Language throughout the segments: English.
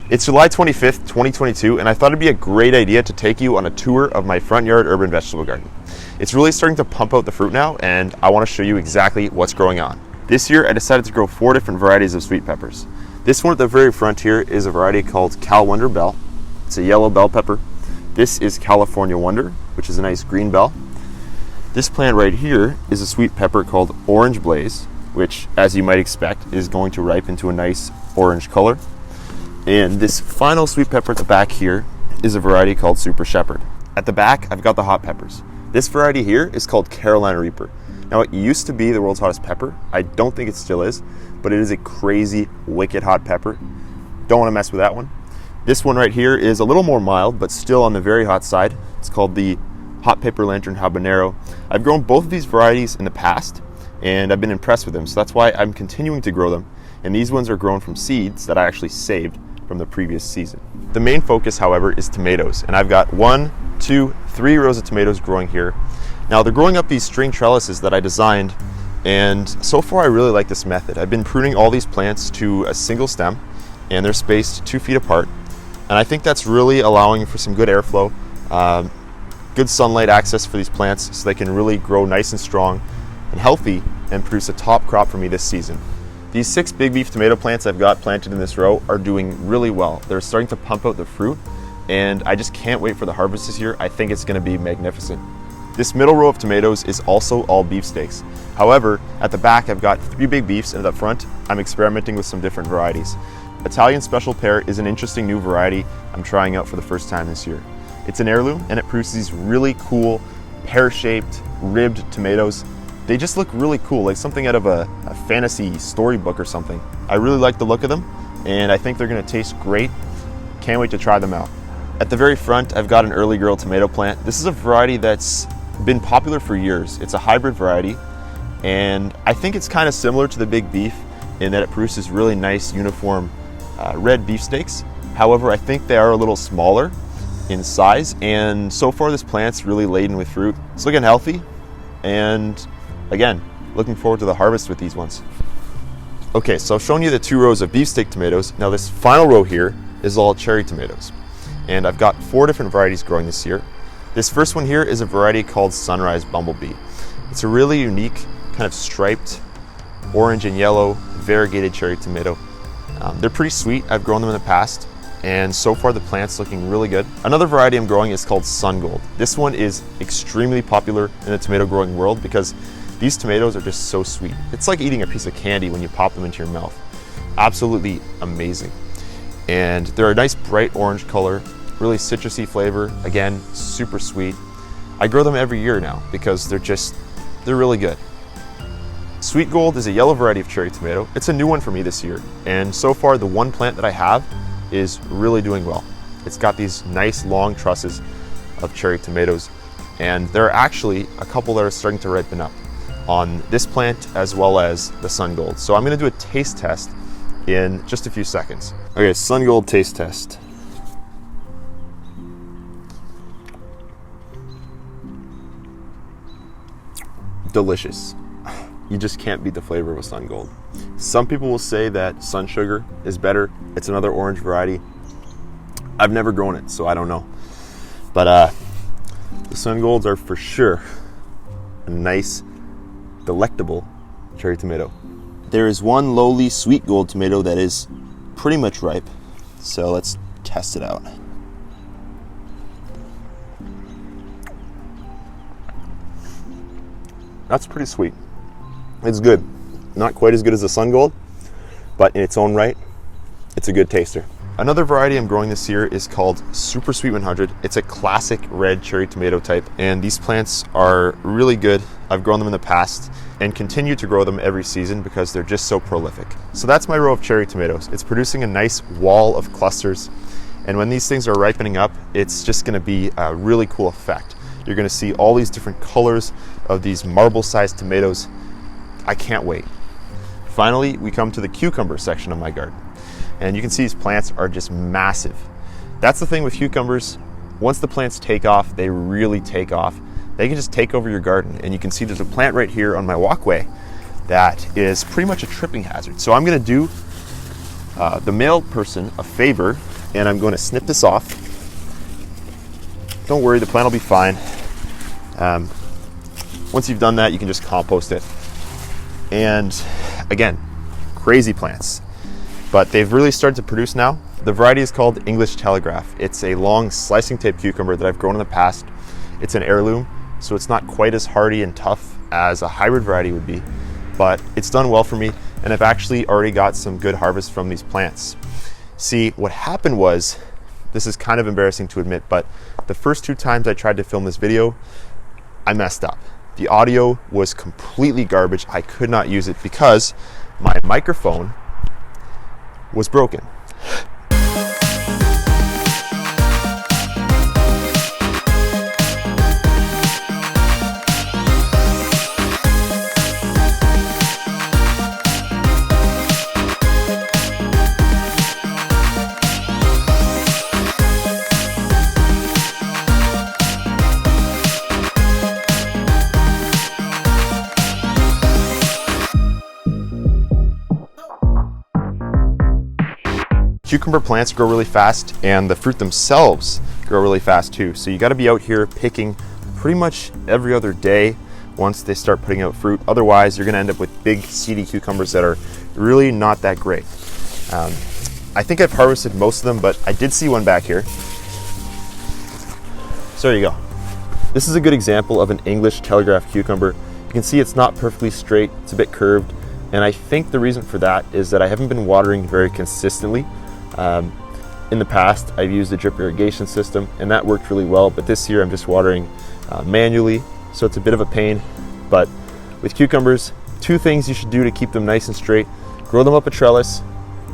It's July 25th, 2022, and I thought it'd be a great idea to take you on a tour of my front yard urban vegetable garden. It's really starting to pump out the fruit now, and I want to show you exactly what's growing on. This year, I decided to grow 4 different varieties of sweet peppers. This one at the very front here is a variety called Cal Wonder Bell. It's a yellow bell pepper. This is California Wonder, which is a nice green bell. This plant right here is a sweet pepper called Orange Blaze, which, as you might expect, is going to ripen to a nice orange color. And this final sweet pepper at the back here is a variety called Super Shepherd. At the back, I've got the hot peppers. This variety here is called Carolina Reaper. Now, it used to be the world's hottest pepper. I don't think it still is, but it is a crazy, wicked hot pepper. Don't want to mess with that one. This one right here is a little more mild, but still on the very hot side. It's called the Hot Pepper Lantern Habanero. I've grown both of these varieties in the past, and I've been impressed with them, so that's why I'm continuing to grow them. And these ones are grown from seeds that I actually saved from the previous season. The main focus, however, is tomatoes, and I've got 1, 2, 3 rows of tomatoes growing here. Now, they're growing up these string trellises that I designed, and so far I really like this method. I've been pruning all these plants to a single stem, and they're spaced 2 feet apart, and I think that's really allowing for some good airflow, good sunlight access for these plants so they can really grow nice and strong and healthy and produce a top crop for me this season. These 6 big beef tomato plants I've got planted in this row are doing really well. They're starting to pump out the fruit, and I just can't wait for the harvest this year. I think it's going to be magnificent. This middle row of tomatoes is also all beefsteaks. However, at the back I've got 3 big beefs, and at the front I'm experimenting with some different varieties. Italian Special Pear is an interesting new variety I'm trying out for the first time this year. It's an heirloom, and it produces these really cool pear-shaped, ribbed tomatoes. They just look really cool, like something out of a fantasy storybook or something. I really like the look of them, and I think they're gonna taste great. Can't wait to try them out. At the very front, I've got an early girl tomato plant. This is a variety that's been popular for years. It's a hybrid variety, and I think it's kind of similar to the big beef in that it produces really nice, uniform red beefsteaks. However, I think they are a little smaller in size, and so far this plant's really laden with fruit. It's looking healthy, and again, looking forward to the harvest with these ones. Okay, so I've shown you the 2 rows of beefsteak tomatoes. Now this final row here is all cherry tomatoes. And I've got 4 different varieties growing this year. This first one here is a variety called Sunrise Bumblebee. It's a really unique kind of striped orange and yellow variegated cherry tomato. They're pretty sweet. I've grown them in the past, and so far the plant's looking really good. Another variety I'm growing is called Sun Gold. This one is extremely popular in the tomato growing world because these tomatoes are just so sweet. It's like eating a piece of candy when you pop them into your mouth. Absolutely amazing. And they're a nice bright orange color, really citrusy flavor. Again, super sweet. I grow them every year now because they're really good. Sweet Gold is a yellow variety of cherry tomato. It's a new one for me this year. And so far, the one plant that I have is really doing well. It's got these nice long trusses of cherry tomatoes. And there are actually a couple that are starting to ripen up on this plant as well as the Sun Gold. So I'm gonna do a taste test in just a few seconds. Okay, Sun Gold taste test. Delicious. You just can't beat the flavor of a Sun Gold. Some people will say that Sun Sugar is better. It's another orange variety. I've never grown it, so I don't know. But the Sun Golds are for sure a nice, delectable cherry tomato. There is one lowly Sweet Gold tomato that is pretty much ripe, so let's test it out. That's pretty sweet. It's good. Not quite as good as the Sun Gold, but in its own right, it's a good taster. Another variety I'm growing this year is called Super Sweet 100. It's a classic red cherry tomato type, and these plants are really good. I've grown them in the past and continue to grow them every season because they're just so prolific. So that's my row of cherry tomatoes. It's producing a nice wall of clusters, and when these things are ripening up, it's just gonna be a really cool effect. You're gonna see all these different colors of these marble-sized tomatoes. I can't wait. Finally, we come to the cucumber section of my garden. And you can see these plants are just massive. That's the thing with cucumbers. Once the plants take off, they really take off. They can just take over your garden. And you can see there's a plant right here on my walkway that is pretty much a tripping hazard. So I'm gonna do the mail person a favor and I'm going to snip this off. Don't worry, the plant will be fine. Once you've done that, you can just compost it. And again, crazy plants, but they've really started to produce now. The variety is called English Telegraph. It's a long slicing tape cucumber that I've grown in the past. It's an heirloom, so it's not quite as hardy and tough as a hybrid variety would be, but it's done well for me, and I've actually already got some good harvest from these plants. See, what happened was, this is kind of embarrassing to admit, but the first 2 times I tried to film this video, I messed up. The audio was completely garbage. I could not use it because my microphone was broken. Cucumber plants grow really fast, and the fruit themselves grow really fast too. So you got to be out here picking pretty much every other day once they start putting out fruit. Otherwise, you're going to end up with big seedy cucumbers that are really not that great. I think I've harvested most of them, but I did see one back here. So there you go. This is a good example of an English Telegraph cucumber. You can see it's not perfectly straight, it's a bit curved, and I think the reason for that is that I haven't been watering very consistently. In the past, I've used a drip irrigation system, and that worked really well, but this year I'm just watering manually, so it's a bit of a pain. But with cucumbers, 2 things you should do to keep them nice and straight: grow them up a trellis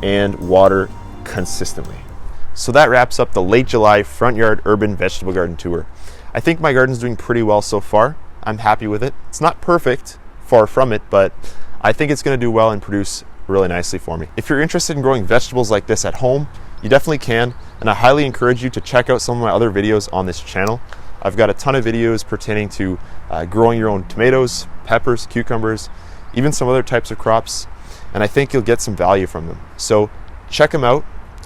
and water consistently. So that wraps up the late July front yard urban vegetable garden tour. I think my garden's doing pretty well so far. I'm happy with it. It's not perfect, far from it, but I think it's going to do well and produce really nicely for me. If you're interested in growing vegetables like this at home, you definitely can, and I highly encourage you to check out some of my other videos on this channel. I've got a ton of videos pertaining to growing your own tomatoes, peppers, cucumbers, even some other types of crops, and I think you'll get some value from them. So check them out,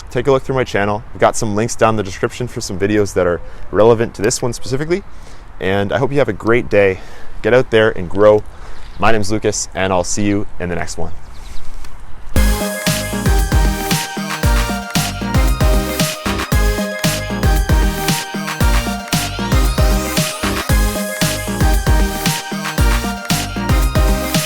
take a look through my channel. I've got some links down in the description for some videos that are relevant to this one specifically, and I hope you have a great day. Get out there and grow. My name's Lucas, and I'll see you in the next one.